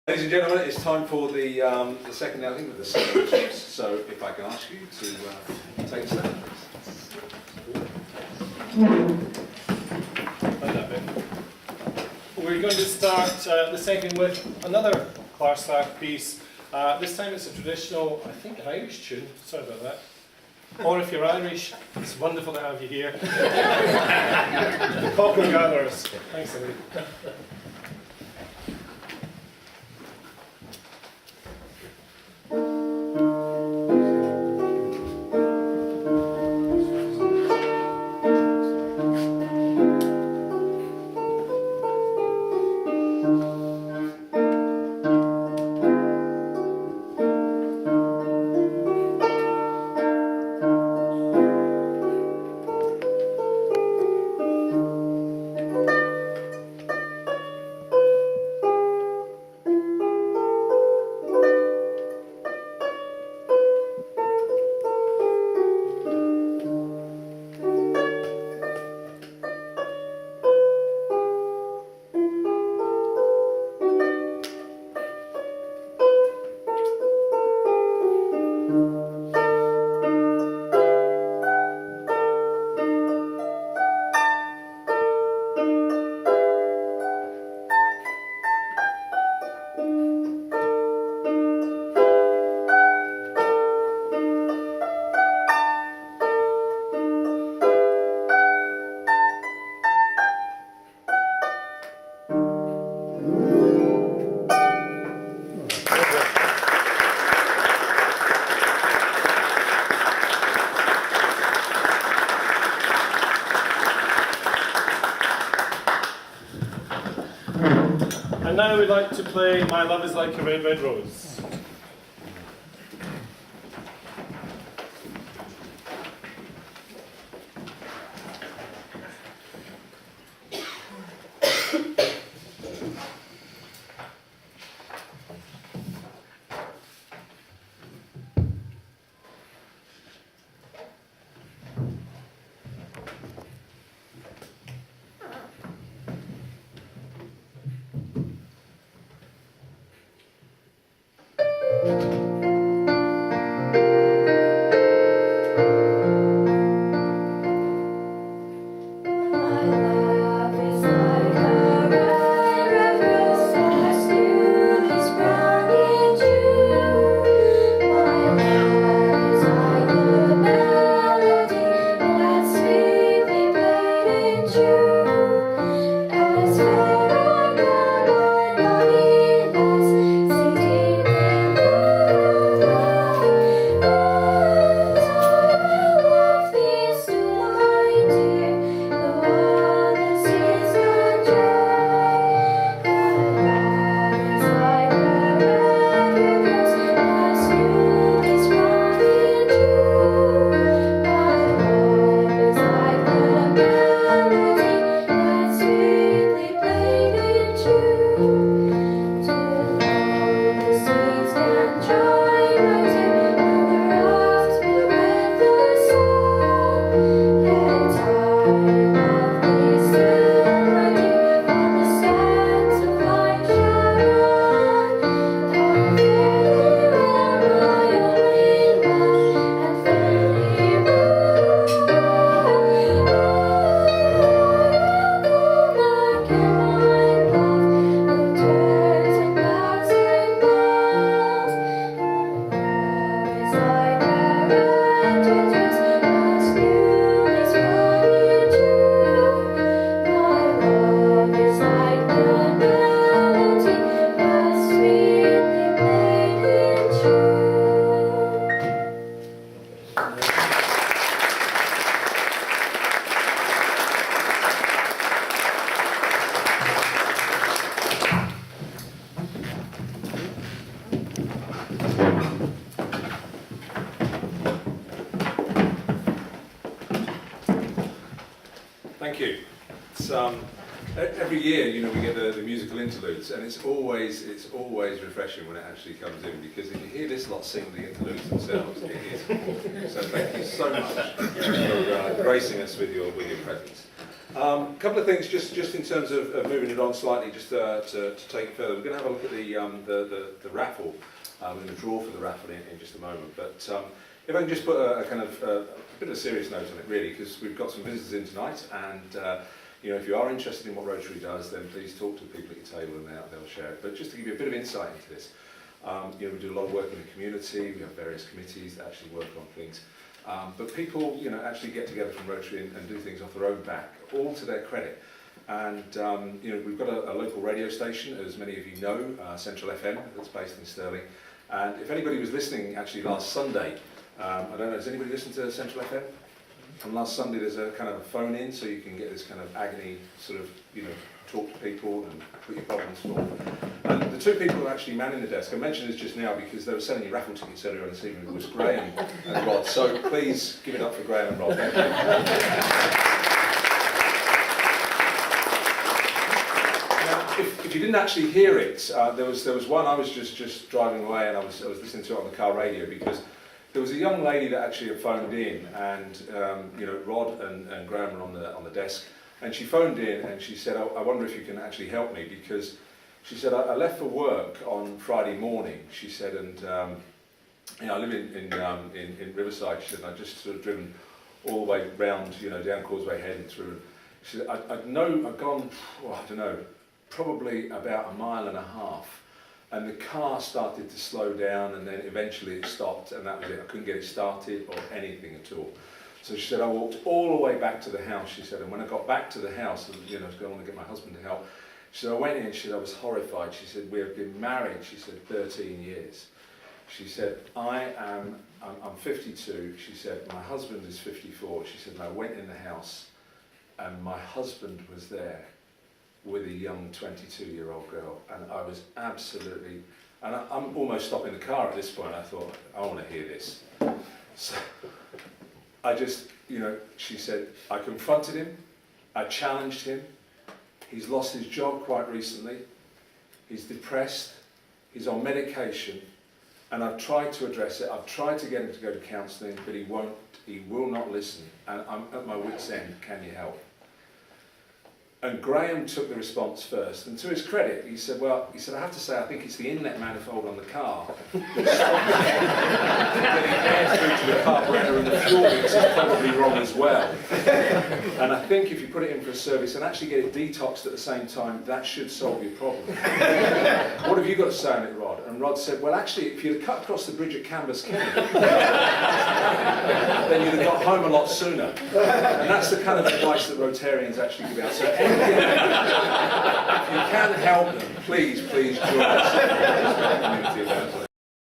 Ladies and gentlemen, it's time for the second outing of the second piece. So if I can ask you to take a stand, We're going to start the second with another Clarkstaff piece. This time it's a traditional, I think, Irish tune. Sorry about that. Or if you're Irish, it's wonderful to have you here. The Cockle Gatherers. Thanks, Emily. And now we'd like to play My Love Is Like a Red, Red Rose. thank you. It's, every year, you know, we get the musical interludes, and it's always refreshing when it actually comes in, because if you hear this lot sing the interludes themselves, it is. So thank you so much for gracing us with your presence. Couple of things, just in terms of moving it on slightly, just to take it further. We're going to have a look at the raffle. We're going to draw for the raffle in just a moment. But if I can just put a kind of a bit of a serious note on it, really, because we've got some visitors in tonight, and you know, if you are interested in what Rotary does, then please talk to the people at your table, and they'll share it. But just to give you a bit of insight into this, you know, we do a lot of work in the community. We have various committees that actually work on things. But people, you know, actually get together from Rotary and do things off their own back, all to their credit. And you know, we've got a local radio station, as many of you know, Central FM, that's based in Stirling. And if anybody was listening, actually last Sunday, I don't know, does anybody listen to Central FM? And last Sunday there's a kind of a phone in, so you can get this kind of agony sort of, you know, talk to people and put your problems forward. And the two people who are actually manning the desk, I mentioned this just now because they were selling you raffle tickets earlier on this evening. It was Graham and Rod. So please give it up for Graham and Rod. Thank you. Now, if you didn't actually hear it, there was one. I was just driving away and I was listening to it on the car radio because there was a young lady that actually had phoned in, and you know, Rod and Graham were on the desk. And she phoned in and she said, I wonder if you can actually help me, because she said, I left for work on Friday morning, she said, and you know, I live in Riverside, she said, and I'd just sort of driven all the way round, you know, down Causeway Head and through. She said, I'd gone, oh, I don't know, probably about 1.5 miles, and the car started to slow down, and then eventually it stopped, and that was it. I couldn't get it started or anything at all. So she said, I walked all the way back to the house, she said, and when I got back to the house, you know, I was going to get my husband to help, she said, I went in, she said, I was horrified. She said, we have been married, she said, 13 years. She said, I'm 52, she said, my husband is 54. She said, and I went in the house, and my husband was there with a young 22-year-old girl, and I was absolutely, and I'm almost stopping the car at this point. I thought, I want to hear this. So I just, you know, she said, I confronted him, I challenged him. He's lost his job quite recently, he's depressed, he's on medication, and I've tried to address it. I've tried to get him to go to counselling, but he will not listen, and I'm at my wit's end. Can you help? And Graham took the response first, and to his credit, he said, I have to say, I think it's the inlet manifold on the car that's stopping getting air through to the carburetor, and the fuel mix is probably wrong as well. And I think if you put it in for a service and actually get it detoxed at the same time, that should solve your problem. What have you got to say on it, Rod? And Rod said, well, actually, if you'd have cut across the bridge at Canvas Kenny, then you'd have got home a lot sooner. And that's the kind of advice that Rotarians actually give out. So if you can help them, please join us.